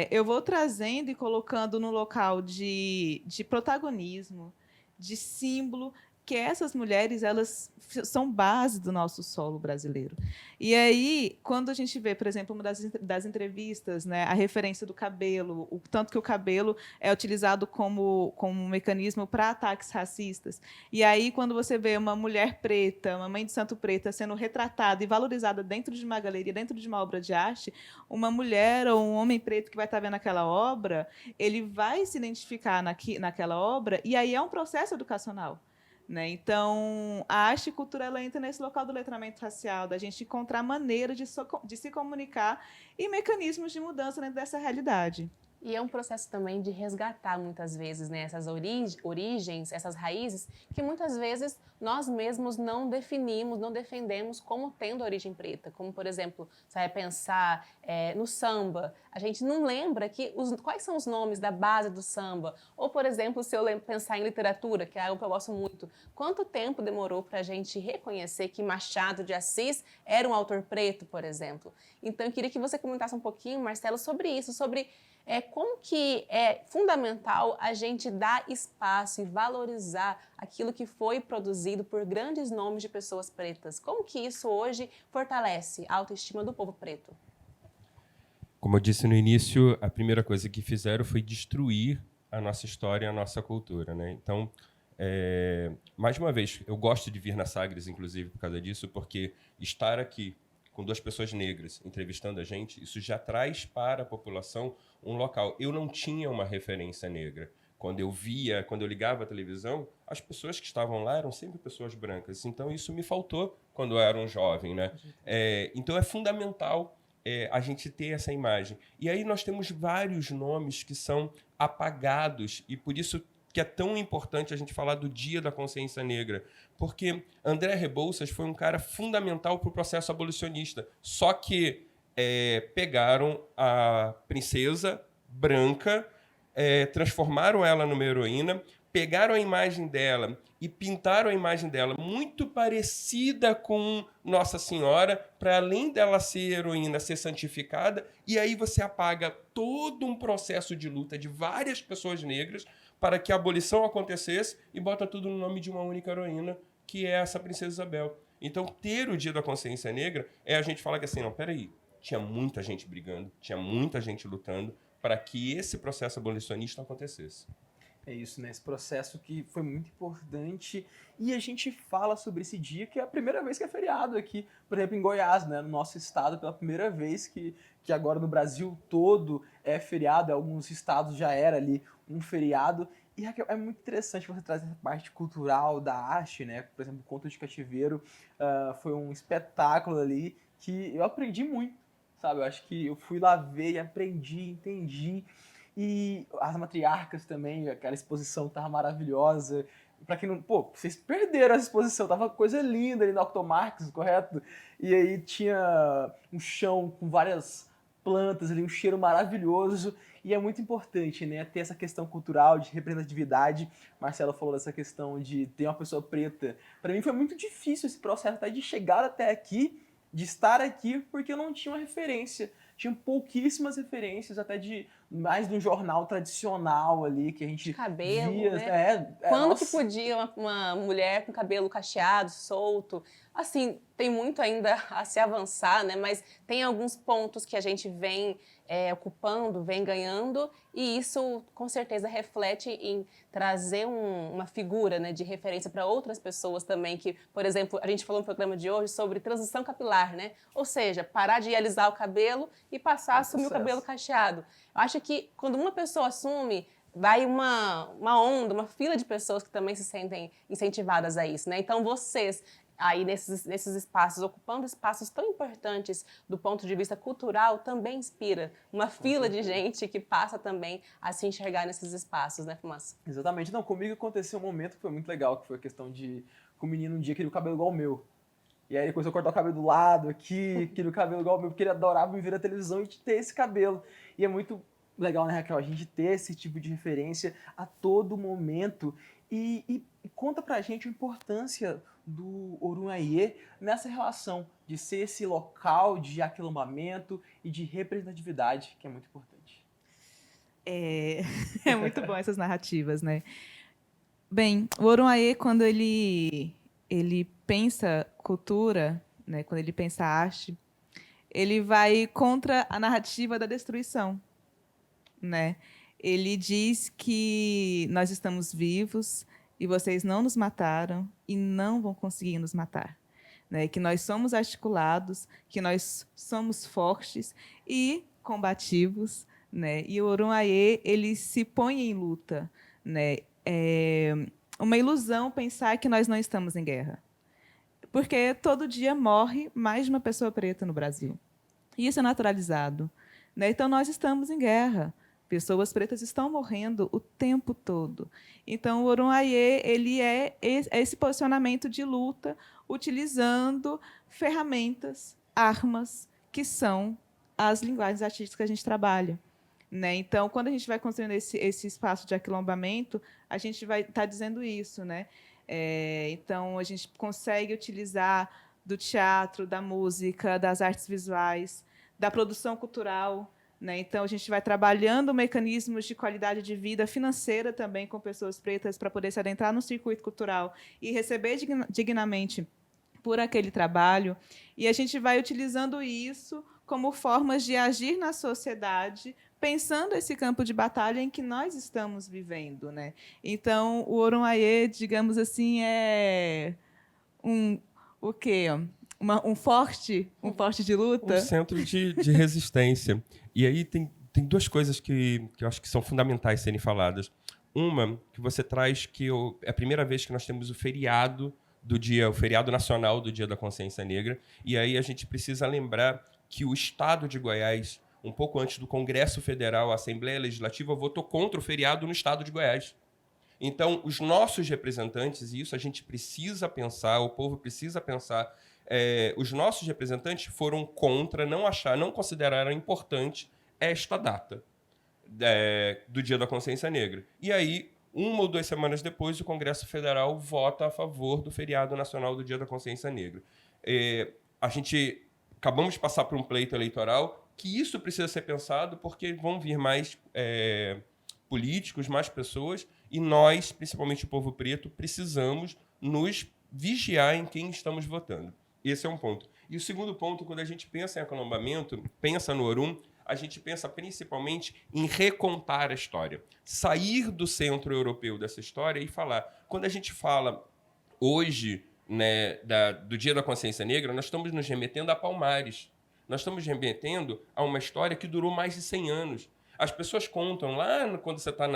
eu vou trazendo e colocando no local de protagonismo, de símbolo, que essas mulheres, elas são base do nosso solo brasileiro. E aí, quando a gente vê, por exemplo, uma das entrevistas, né, a referência do cabelo, o tanto que o cabelo é utilizado como um mecanismo para ataques racistas. E aí, quando você vê uma mulher preta, uma mãe de santo preta, sendo retratada e valorizada dentro de uma galeria, dentro de uma obra de arte, uma mulher ou um homem preto que vai estar vendo aquela obra, ele vai se identificar naquela obra, e aí é um processo educacional. Né? Então, a arte e cultura, ela entra nesse local do letramento racial, da gente encontrar maneiras de se comunicar e mecanismos de mudança dentro dessa realidade. E é um processo também de resgatar, muitas vezes, né, essas origens, essas raízes, que muitas vezes nós mesmos não definimos, não defendemos como tendo origem preta. Como, por exemplo, você vai pensar no samba, a gente não lembra quais são os nomes da base do samba. Ou, por exemplo, se eu pensar em literatura, que é algo que eu gosto muito, quanto tempo demorou para a gente reconhecer que Machado de Assis era um autor preto, por exemplo? Então, eu queria que você comentasse um pouquinho, Marcelo, sobre isso, sobre como que é fundamental a gente dar espaço e valorizar aquilo que foi produzido por grandes nomes de pessoas pretas. Como que isso hoje fortalece a autoestima do povo preto? Como eu disse no início, a primeira coisa que fizeram foi destruir a nossa história e a nossa cultura, né? Então, mais uma vez, eu gosto de vir na Sagres, inclusive, por causa disso, porque estar aqui com duas pessoas negras entrevistando a gente, isso já traz para a população um local. Eu não tinha uma referência negra. Quando eu ligava a televisão, as pessoas que estavam lá eram sempre pessoas brancas. Então, isso me faltou quando eu era um jovem, né? Então, é fundamental a gente ter essa imagem. E aí nós temos vários nomes que são apagados, e por isso que é tão importante a gente falar do Dia da Consciência Negra, porque André Rebouças foi um cara fundamental para o processo abolicionista. Só que pegaram a princesa branca, transformaram ela numa heroína, pegaram a imagem dela e pintaram a imagem dela muito parecida com Nossa Senhora, para além dela ser heroína, ser santificada, e aí você apaga todo um processo de luta de várias pessoas negras para que a abolição acontecesse e bota tudo no nome de uma única heroína, que é essa Princesa Isabel. Então, ter o Dia da Consciência Negra é a gente falar que assim, não, peraí, tinha muita gente brigando, tinha muita gente lutando para que esse processo abolicionista acontecesse. É isso, né? Esse processo que foi muito importante, e a gente fala sobre esse dia, que é a primeira vez que é feriado aqui, por exemplo, em Goiás, né? No nosso estado, pela primeira vez que agora no Brasil todo é feriado, em alguns estados já era ali um feriado, e Raquel, é muito interessante você trazer essa parte cultural da arte, né? Por exemplo, Conto de Cativeiro foi um espetáculo ali que eu aprendi muito, sabe? Eu acho que eu fui lá ver e aprendi, entendi. E as matriarcas também, aquela exposição tava maravilhosa. Pra quem não... Pô, vocês perderam essa exposição, tava coisa linda ali no Octomarx, correto? E aí tinha um chão com várias plantas ali, um cheiro maravilhoso. E é muito importante, né, ter essa questão cultural de representatividade. Marcelo falou dessa questão de ter uma pessoa preta. Pra mim foi muito difícil esse processo até de chegar até aqui, de estar aqui, porque eu não tinha uma referência. Tinha pouquíssimas referências, até de mais de um jornal tradicional ali, que a gente cabelo, via. Né? Quando Nossa. que podia uma mulher com cabelo cacheado, solto? Assim, tem muito ainda a se avançar, né? Mas tem alguns pontos que a gente vem ocupando, vem ganhando, e isso com certeza reflete em trazer uma figura, né, de referência para outras pessoas também, que, por exemplo, a gente falou no programa de hoje sobre transição capilar, né? Ou seja, parar de alisar o cabelo e passar a assumir o cabelo cacheado. Eu acho que quando uma pessoa assume, vai uma onda, uma fila de pessoas que também se sentem incentivadas a isso, né? Então vocês aí nesses espaços, ocupando espaços tão importantes do ponto de vista cultural, também inspira uma fila de gente que passa também a se enxergar nesses espaços, né, Fumaça? Exatamente. Não, comigo aconteceu um momento que foi muito legal, que foi a questão de que o menino um dia queria o cabelo igual o meu. E aí ele começou a cortar o cabelo do lado aqui, queria o cabelo igual o meu, porque ele adorava me ver na televisão e ter esse cabelo. E é muito legal, né, Raquel, a gente ter esse tipo de referência a todo momento. E conta pra gente a importância do Orunhaiê nessa relação de ser esse local de aquilombamento e de representatividade, que é muito importante. É muito bom essas narrativas, né? Bem, o Orunhaiê, quando ele pensa cultura, né, quando ele pensa arte, ele vai contra a narrativa da destruição, né? Ele diz que nós estamos vivos e vocês não nos mataram e não vão conseguir nos matar, né? Que nós somos articulados, que nós somos fortes e combativos, né? E o Orunhaiê, ele se põe em luta, né? É uma ilusão pensar que nós não estamos em guerra, porque todo dia morre mais de uma pessoa preta no Brasil. E isso é naturalizado, né? Então nós estamos em guerra. Pessoas pretas estão morrendo o tempo todo. Então, o Orunhaiê, ele é esse posicionamento de luta, utilizando ferramentas, armas, que são as linguagens artísticas que a gente trabalha, né? Então, quando a gente vai construindo esse espaço de aquilombamento, a gente vai estar dizendo isso, né? Então, a gente consegue utilizar do teatro, da música, das artes visuais, da produção cultural, né? Então, a gente vai trabalhando mecanismos de qualidade de vida financeira também com pessoas pretas para poder se adentrar no circuito cultural e receber dignamente por aquele trabalho. E a gente vai utilizando isso como formas de agir na sociedade, pensando esse campo de batalha em que nós estamos vivendo, né? Então, o Orunhaiê, digamos assim, é o quê? Um forte de luta? Um centro de resistência. E aí tem tem duas coisas que eu acho que são fundamentais serem faladas. Uma, que você traz que é a primeira vez que nós temos o feriado o feriado nacional do Dia da Consciência Negra, e aí a gente precisa lembrar que o Estado de Goiás, um pouco antes do Congresso Federal, a Assembleia Legislativa, votou contra o feriado no Estado de Goiás. Então, os nossos representantes, e isso a gente precisa pensar, o povo precisa pensar, os nossos representantes foram contra, não consideraram importante esta data do Dia da Consciência Negra. E aí, 1 ou 2 semanas depois, o Congresso Federal vota a favor do feriado nacional do Dia da Consciência Negra. Acabamos de passar por um pleito eleitoral que isso precisa ser pensado porque vão vir mais políticos, mais pessoas, e nós, principalmente o povo preto, precisamos nos vigiar em quem estamos votando. Esse é um ponto. E o segundo ponto, quando a gente pensa em aquilombamento, pensa no Orum, a gente pensa principalmente em recontar a história. Sair do centro europeu dessa história e falar. Quando a gente fala hoje, né, do Dia da Consciência Negra, nós estamos nos remetendo a Palmares. Nós estamos remetendo a uma história que durou mais de 100 anos. As pessoas contam lá, quando você está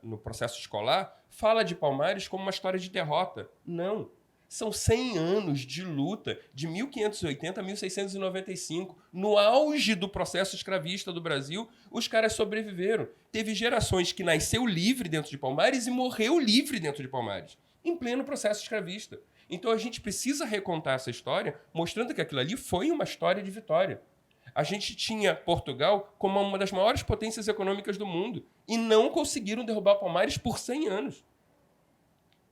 no processo escolar, fala de Palmares como uma história de derrota. Não. São 100 anos de luta, de 1580 a 1695. No auge do processo escravista do Brasil, os caras sobreviveram. Teve gerações que nasceu livre dentro de Palmares e morreu livre dentro de Palmares, em pleno processo escravista. Então a gente precisa recontar essa história, mostrando que aquilo ali foi uma história de vitória. A gente tinha Portugal como uma das maiores potências econômicas do mundo e não conseguiram derrubar Palmares por 100 anos.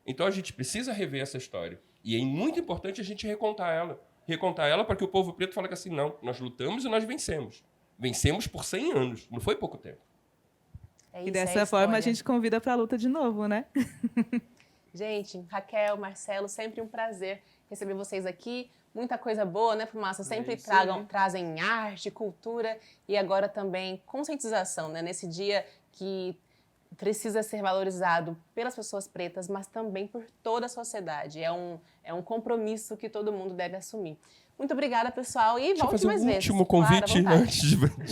Então a gente precisa rever essa história. E é muito importante a gente recontar ela. Recontar ela para que o povo preto fale que assim, não, nós lutamos e nós vencemos. Vencemos por 100 anos, não foi pouco tempo. E dessa forma a gente convida para a luta de novo, né? Gente, Raquel, Marcelo, sempre um prazer receber vocês aqui. Muita coisa boa, né, Fumaça? Sempre trazem arte, cultura e agora também conscientização, né? Nesse dia que precisa ser valorizado pelas pessoas pretas, mas também por toda a sociedade. É um compromisso que todo mundo deve assumir. Muito obrigada, pessoal, e volte mais vezes. Último convite antes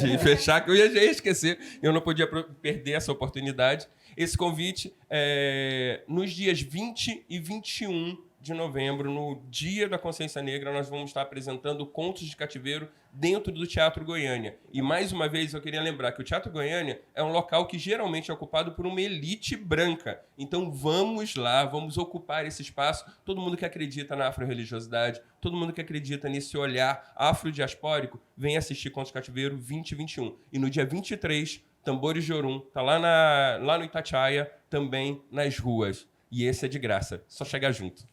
de fechar, que eu já ia esquecer, eu não podia perder essa oportunidade. Esse convite é nos dias 20 e 21 de novembro, no Dia da Consciência Negra, nós vamos estar apresentando Contos de Cativeiro dentro do Teatro Goiânia. E, mais uma vez, eu queria lembrar que o Teatro Goiânia é um local que geralmente é ocupado por uma elite branca. Então, vamos lá, vamos ocupar esse espaço. Todo mundo que acredita na afro-religiosidade, todo mundo que acredita nesse olhar afrodiaspórico, vem assistir Contos de Cativeiro 20 e 21. E no dia 23, Tambores de Orum, tá lá no Itatiaia, também nas ruas. E esse é de graça, só chegar junto.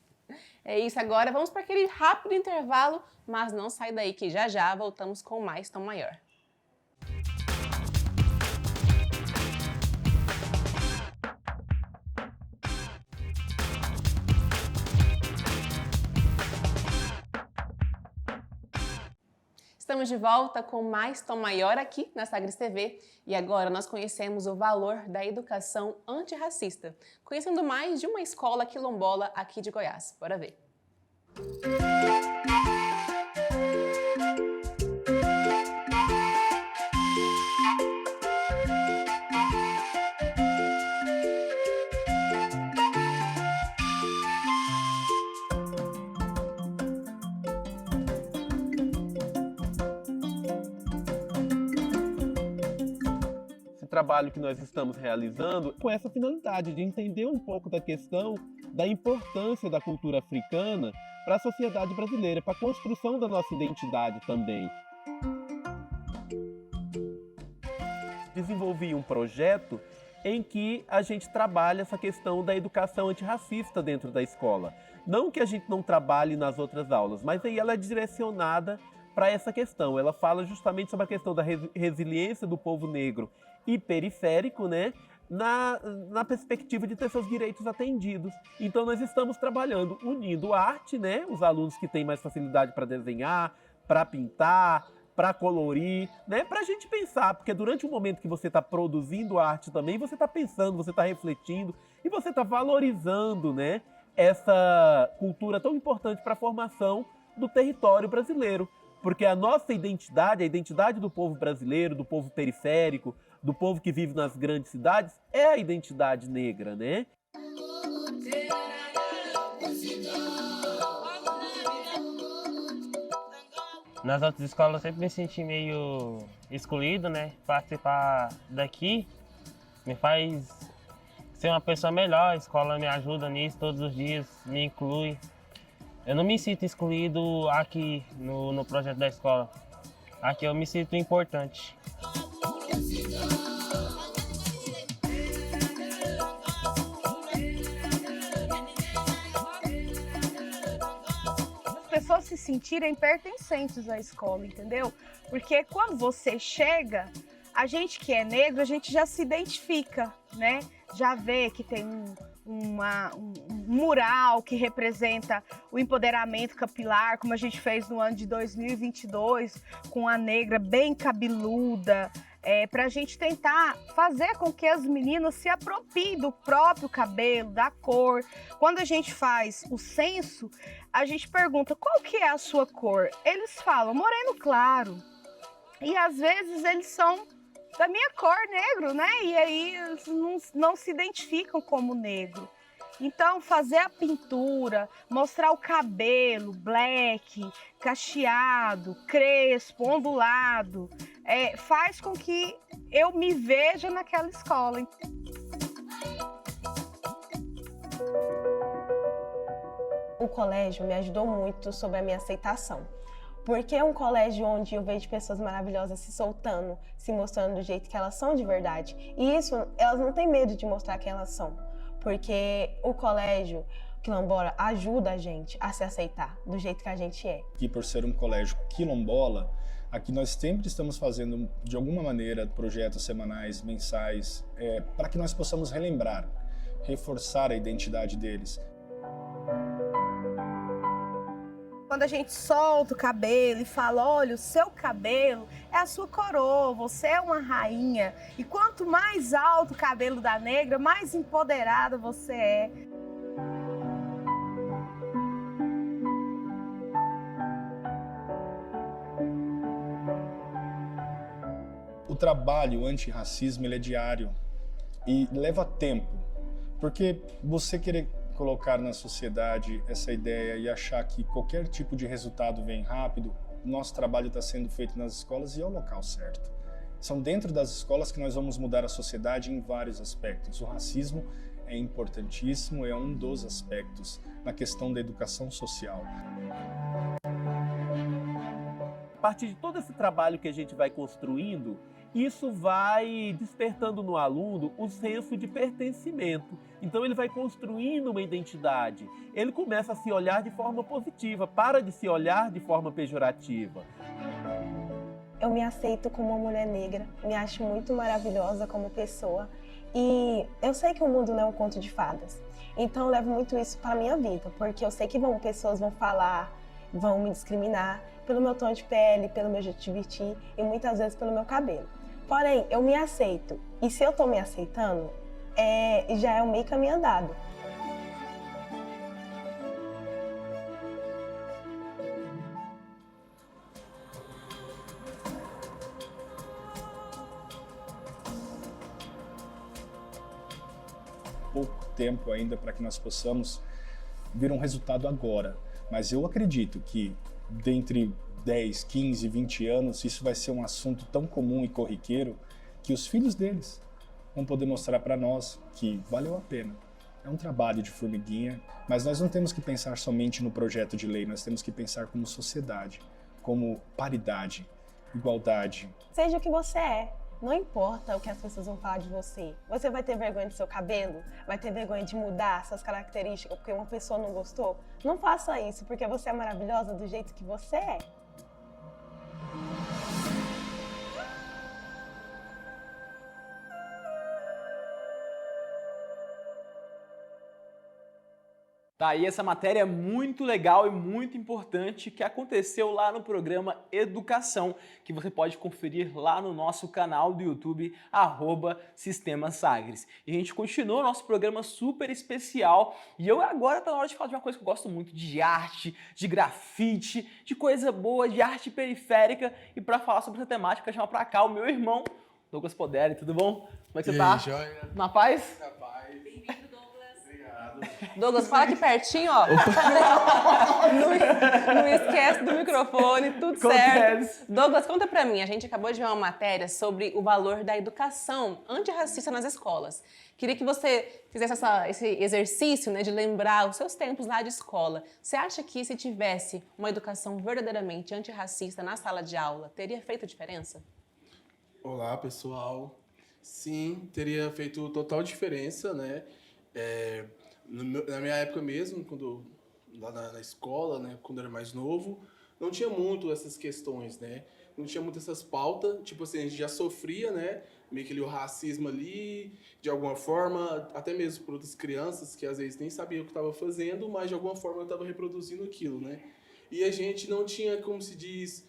É isso, agora vamos para aquele rápido intervalo, mas não sai daí que já já voltamos com mais Tom Maior. Estamos de volta com mais Tom Maior aqui na Sagres TV e agora nós conhecemos o valor da educação antirracista, conhecendo mais de uma escola quilombola aqui de Goiás. Bora ver. Trabalho que nós estamos realizando com essa finalidade de entender um pouco da questão da importância da cultura africana para a sociedade brasileira, para a construção da nossa identidade também. Desenvolvi um projeto em que a gente trabalha essa questão da educação antirracista dentro da escola. Não que a gente não trabalhe nas outras aulas, mas aí ela é direcionada para essa questão. Ela fala justamente sobre a questão da resiliência do povo negro e periférico, né, na perspectiva de ter seus direitos atendidos. Então nós estamos trabalhando, unindo a arte, né, os alunos que têm mais facilidade para desenhar, para pintar, para colorir, né, para a gente pensar, porque durante o momento que você está produzindo arte também, você está pensando, você está refletindo e você está valorizando, né, essa cultura tão importante para a formação do território brasileiro. Porque a nossa identidade, a identidade do povo brasileiro, do povo periférico, do povo que vive nas grandes cidades, é a identidade negra, né? Nas outras escolas eu sempre me senti meio excluído, né? Participar daqui me faz ser uma pessoa melhor, a escola me ajuda nisso todos os dias, me inclui. Eu não me sinto excluído aqui no projeto da escola. Aqui eu me sinto importante. As pessoas se sentirem pertencentes à escola, entendeu? Porque quando você chega, a gente que é negro, a gente já se identifica, né? Já vê que tem um mural que representa o empoderamento capilar, como a gente fez no ano de 2022, com a negra bem cabeluda, para a gente tentar fazer com que as meninas se apropriem do próprio cabelo, da cor. Quando a gente faz o censo, a gente pergunta qual que é a sua cor. Eles falam moreno claro. E às vezes eles são da minha cor, negro, né? E aí eles não se identificam como negro. Então, fazer a pintura, mostrar o cabelo black, cacheado, crespo, ondulado, faz com que eu me veja naquela escola. O colégio me ajudou muito sobre a minha aceitação. Porque é um colégio onde eu vejo pessoas maravilhosas se soltando, se mostrando do jeito que elas são de verdade. E isso, elas não têm medo de mostrar quem elas são. Porque o colégio quilombola ajuda a gente a se aceitar do jeito que a gente é. E por ser um colégio quilombola, aqui nós sempre estamos fazendo, de alguma maneira, projetos semanais, mensais, para que nós possamos relembrar, reforçar a identidade deles. Quando a gente solta o cabelo e fala, olha, o seu cabelo é a sua coroa, você é uma rainha. E quanto mais alto o cabelo da negra, mais empoderada você é. O trabalho antirracismo ele é diário e leva tempo, porque você querer colocar na sociedade essa ideia e achar que qualquer tipo de resultado vem rápido, o nosso trabalho está sendo feito nas escolas e é o local certo. São dentro das escolas que nós vamos mudar a sociedade em vários aspectos. O racismo é importantíssimo, é um dos aspectos na questão da educação social. A partir de todo esse trabalho que a gente vai construindo, isso vai despertando no aluno o senso de pertencimento. Então ele vai construindo uma identidade. Ele começa a se olhar de forma positiva, para de se olhar de forma pejorativa. Eu me aceito como uma mulher negra, me acho muito maravilhosa como pessoa. E eu sei que o mundo não é um conto de fadas. Então eu levo muito isso para a minha vida, porque eu sei que pessoas vão falar, vão me discriminar pelo meu tom de pele, pelo meu jeito de vestir e muitas vezes pelo meu cabelo. Porém, eu me aceito. E se eu tô me aceitando, já é um meio caminho andado. Pouco tempo ainda para que nós possamos ver um resultado agora. Mas eu acredito que dentre 10, 15, 20 anos, isso vai ser um assunto tão comum e corriqueiro que os filhos deles vão poder mostrar para nós que valeu a pena. É um trabalho de formiguinha, mas nós não temos que pensar somente no projeto de lei, nós temos que pensar como sociedade, como paridade, igualdade. Seja o que você é, não importa o que as pessoas vão falar de você. Você vai ter vergonha do seu cabelo? Vai ter vergonha de mudar suas características porque uma pessoa não gostou? Não faça isso, porque você é maravilhosa do jeito que você é. Tá aí essa matéria muito legal e muito importante que aconteceu lá no programa Educação, que você pode conferir lá no nosso canal do YouTube, @Sistema Sagres. E a gente continua o nosso programa super especial e agora tá na hora de falar de uma coisa que eu gosto muito, de arte, de grafite, de coisa boa, de arte periférica. E para falar sobre essa temática, eu chamo pra cá o meu irmão, Douglas Poderi. Tudo bom? Como é que você tá? Joia? Na paz? Na paz. Douglas, fala aqui pertinho, ó. Não esquece do microfone, tudo certo. Douglas, conta pra mim. A gente acabou de ver uma matéria sobre o valor da educação antirracista nas escolas. Queria que você fizesse esse exercício, né, de lembrar os seus tempos lá de escola. Você acha que se tivesse uma educação verdadeiramente antirracista na sala de aula, teria feito diferença? Olá, pessoal. Sim, teria feito total diferença, né? Na minha época mesmo, lá na escola, né, quando eu era mais novo, não tinha muito essas questões, né? Não tinha muito essas pautas. Tipo assim, a gente já sofria, né? Meio que o racismo ali, de alguma forma, até mesmo por outras crianças que às vezes nem sabiam o que estava fazendo, mas de alguma forma eu estava reproduzindo aquilo, né? E a gente não tinha, como se diz,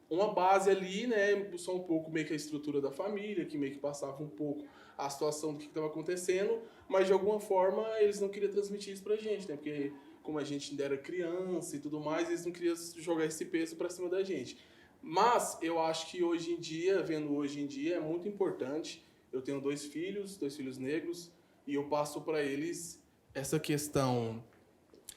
uma base ali, né? Só um pouco meio que a estrutura da família, que meio que passava um pouco a situação do que estava acontecendo, mas de alguma forma eles não queriam transmitir isso pra gente, né? Porque como a gente ainda era criança e tudo mais, eles não queriam jogar esse peso pra cima da gente. Mas eu acho que hoje em dia, vendo hoje em dia, é muito importante. Eu tenho dois filhos negros, e eu passo para eles essa questão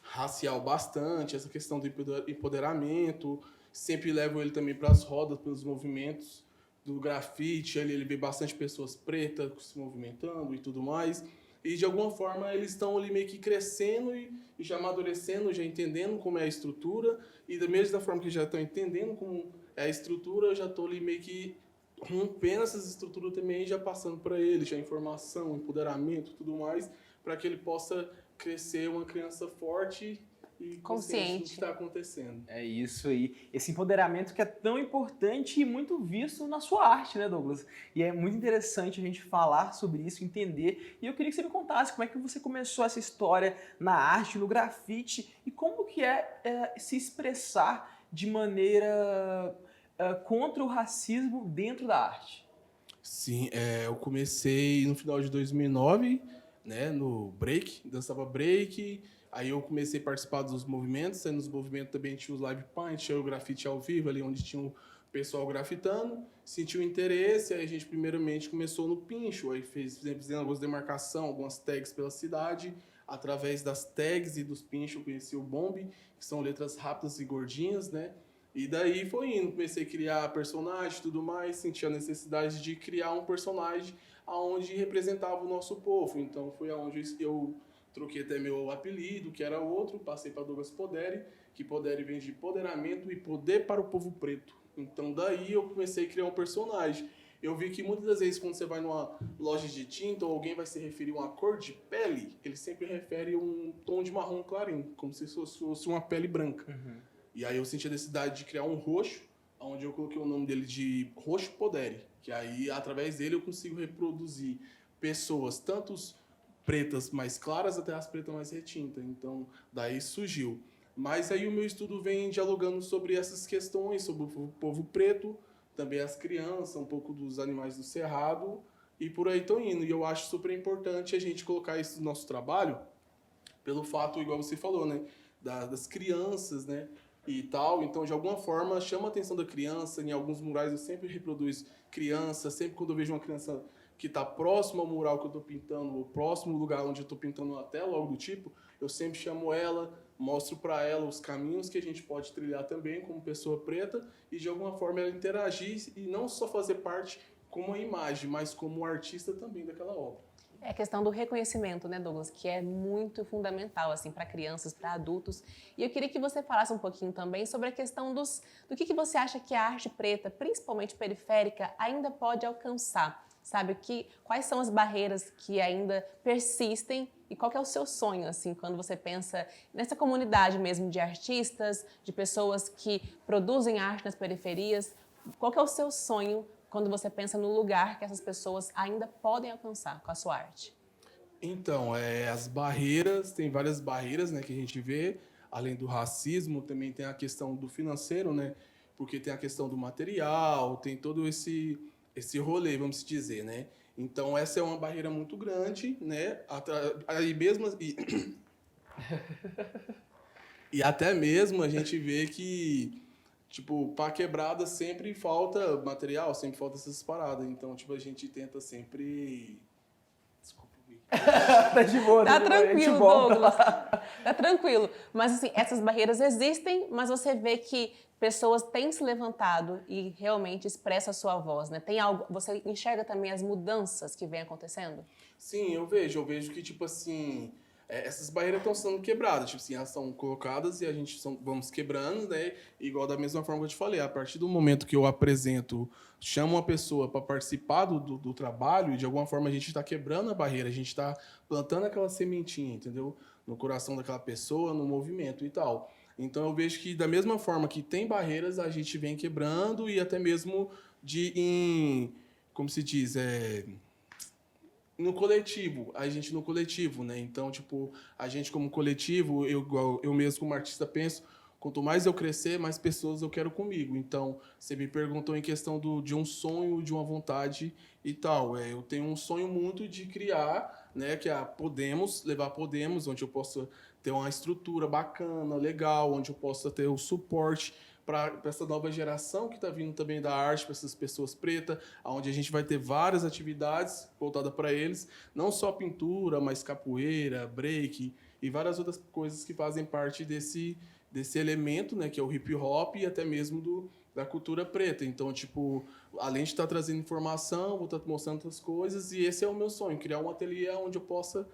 racial bastante, essa questão do empoderamento. Sempre levo ele também para as rodas, pelos movimentos do grafite. Ele vê bastante pessoas pretas se movimentando e tudo mais. E de alguma forma eles estão ali meio que crescendo e já amadurecendo, já entendendo como é a estrutura. E da mesma forma que já estão entendendo como é a estrutura, eu já estou ali meio que rompendo essas estruturas também, já passando para ele, já informação, empoderamento, tudo mais, para que ele possa crescer uma criança forte e consciente do que está acontecendo. É isso aí. Esse empoderamento que é tão importante e muito visto na sua arte, né, Douglas? E é muito interessante a gente falar sobre isso, entender. E eu queria que você me contasse como é que você começou essa história na arte, no grafite, e como que é se expressar de maneira contra o racismo dentro da arte. Sim, eu comecei no final de 2009, né, no break, dançava break. Aí eu comecei a participar dos movimentos, aí nos movimentos também tinha os live paint, tinha o grafite ao vivo, ali onde tinha o pessoal grafitando, sentiu interesse, aí a gente primeiramente começou no pincho, aí fizemos algumas demarcações, algumas tags pela cidade, através das tags e dos pinchos eu conheci o Bomb, que são letras rápidas e gordinhas, né? E daí foi indo, comecei a criar personagem e tudo mais, senti a necessidade de criar um personagem aonde representava o nosso povo, então foi aonde eu troquei até meu apelido, que era outro, passei para Douglas Poderi, que Poderi vem de empoderamento e poder para o povo preto. Então daí eu comecei a criar um personagem. Eu vi que muitas das vezes quando você vai numa loja de tinta ou alguém vai se referir a uma cor de pele, ele sempre refere a um tom de marrom clarinho, como se fosse uma pele branca. E aí eu senti a necessidade de criar um roxo, onde eu coloquei o nome dele de Roxo Poderi, que aí através dele eu consigo reproduzir pessoas, tanto pretas mais claras até as pretas mais retintas. Então, daí surgiu. Mas aí o meu estudo vem dialogando sobre essas questões, sobre o povo preto, também as crianças, um pouco dos animais do cerrado, e por aí estão indo. E eu acho super importante a gente colocar isso no nosso trabalho, pelo fato, igual você falou, né, das crianças, né, e tal. Então, de alguma forma, chama a atenção da criança. Em alguns murais eu sempre reproduzo criança, sempre quando eu vejo uma criança que está próximo ao mural que eu estou pintando, ou próximo ao lugar onde eu estou pintando uma tela, algo do tipo, eu sempre chamo ela, mostro para ela os caminhos que a gente pode trilhar também como pessoa preta e de alguma forma ela interagir e não só fazer parte como a imagem, mas como artista também daquela obra. É a questão do reconhecimento, né, Douglas, que é muito fundamental assim para crianças, para adultos. E eu queria que você falasse um pouquinho também sobre a questão do que você acha que a arte preta, principalmente periférica, ainda pode alcançar. Sabe, quais são as barreiras que ainda persistem e qual que é o seu sonho, assim, quando você pensa nessa comunidade mesmo de artistas, de pessoas que produzem arte nas periferias, qual que é o seu sonho quando você pensa no lugar que essas pessoas ainda podem alcançar com a sua arte? Então, as barreiras, tem várias barreiras, né, que a gente vê, além do racismo, também tem a questão do financeiro, né, porque tem a questão do material, tem todo esse rolê, vamos dizer, né. Então, essa é uma barreira muito grande, né, aí mesmo... E até mesmo a gente vê que, tipo, pra quebrada sempre falta material, sempre falta essas paradas. Então, tipo, a gente tenta sempre... Tá de boa, Tá de boa, a gente tranquilo, volta. Douglas. Tá tranquilo. Mas, assim, essas barreiras existem, mas você vê que pessoas têm se levantado e realmente expressam a sua voz, né? Tem algo... Você enxerga também as mudanças que vêm acontecendo? Sim, eu vejo que, tipo assim, essas barreiras estão sendo quebradas, tipo assim, elas são colocadas e a gente vamos quebrando, né? Igual da mesma forma que eu te falei, a partir do momento que eu apresento, chamo uma pessoa para participar do trabalho, de alguma forma a gente está quebrando a barreira, a gente está plantando aquela sementinha, entendeu? No coração daquela pessoa, no movimento e tal. Então eu vejo que da mesma forma que tem barreiras, a gente vem quebrando e até mesmo como se diz, no coletivo, a gente no coletivo, né? Então, tipo, a gente como coletivo, eu mesmo como artista penso, quanto mais eu crescer, mais pessoas eu quero comigo. Então, você me perguntou em questão de um sonho, de uma vontade e tal. Eu tenho um sonho muito de criar, né? Que é a levar Podemos, onde eu possa ter uma estrutura bacana, legal, onde eu possa ter o suporte para essa nova geração que está vindo também da arte, para essas pessoas pretas, onde a gente vai ter várias atividades voltadas para eles, não só pintura, mas capoeira, break e várias outras coisas que fazem parte desse elemento, né, que é o hip hop e até mesmo da cultura preta. Então, tipo, além de estar trazendo informação, vou estar mostrando outras coisas e esse é o meu sonho, criar um ateliê onde eu possa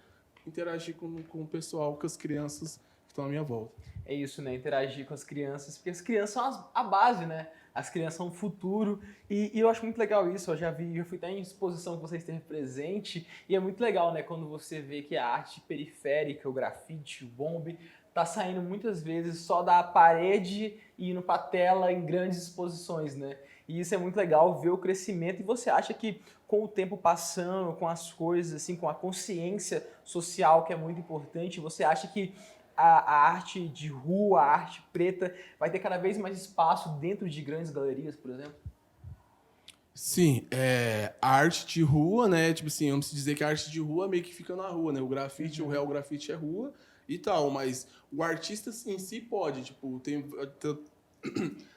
interagir com o pessoal, com as crianças que estão à minha volta. É isso, né? Interagir com as crianças, porque as crianças são a base, né? As crianças são o futuro e eu acho muito legal isso. Eu já fui até em exposição que vocês têm presente e é muito legal, né? Quando você vê que a arte periférica, o grafite, o bombe, tá saindo muitas vezes só da parede e indo pra tela em grandes exposições, né? E isso é muito legal, ver o crescimento. E você acha que com o tempo passando, com as coisas, assim, com a consciência social, que é muito importante, você acha que a arte de rua, a arte preta, vai ter cada vez mais espaço dentro de grandes galerias, por exemplo? Sim, a arte de rua, né? Tipo assim, vamos dizer que a arte de rua meio que fica na rua, né? O grafite, o real grafite é rua e tal, mas o artista em si pode, tipo,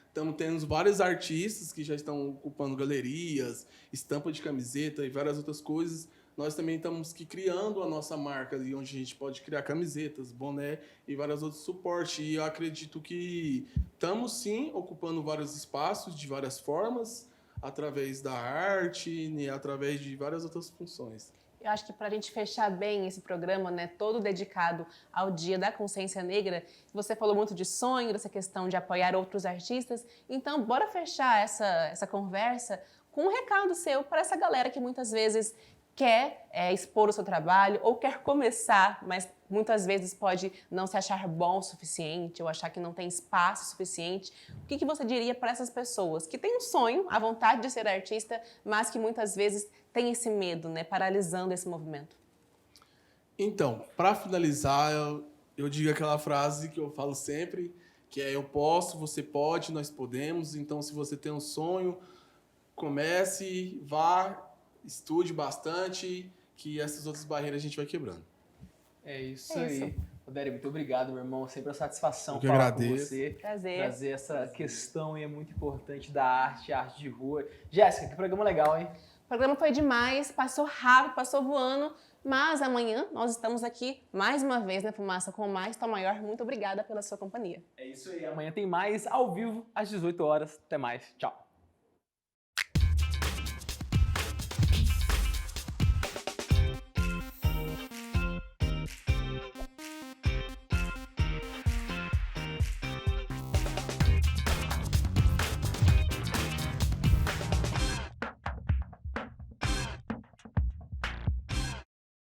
estamos tendo vários artistas que já estão ocupando galerias, estampa de camiseta e várias outras coisas. Nós também estamos criando a nossa marca ali, onde a gente pode criar camisetas, boné e vários outros suportes. E eu acredito que estamos, sim, ocupando vários espaços de várias formas, através da arte e através de várias outras funções. Eu acho que para a gente fechar bem esse programa, né, todo dedicado ao Dia da Consciência Negra, você falou muito de sonho, dessa questão de apoiar outros artistas. Então, bora fechar essa conversa com um recado seu para essa galera que muitas vezes quer expor o seu trabalho ou quer começar, mas muitas vezes pode não se achar bom o suficiente ou achar que não tem espaço suficiente. O que você diria para essas pessoas que têm um sonho, a vontade de ser artista, mas que muitas vezes têm esse medo, né, paralisando esse movimento? Então, para finalizar, eu digo aquela frase que eu falo sempre, que é: eu posso, você pode, nós podemos. Então, se você tem um sonho, comece, vá, estude bastante, que essas outras barreiras a gente vai quebrando. É isso aí. Odério, muito obrigado, meu irmão. Sempre uma satisfação Eu que falar agradeço. com você. Prazer. Trazer essa questão aí é muito importante da arte, arte de rua. Jéssica, que programa legal, hein? O programa foi demais, passou rápido, passou voando, mas amanhã nós estamos aqui mais uma vez na Fumaça com mais Tom Maior. Muito obrigada pela sua companhia. É isso aí. Amanhã tem mais ao vivo às 18 horas. Até mais. Tchau.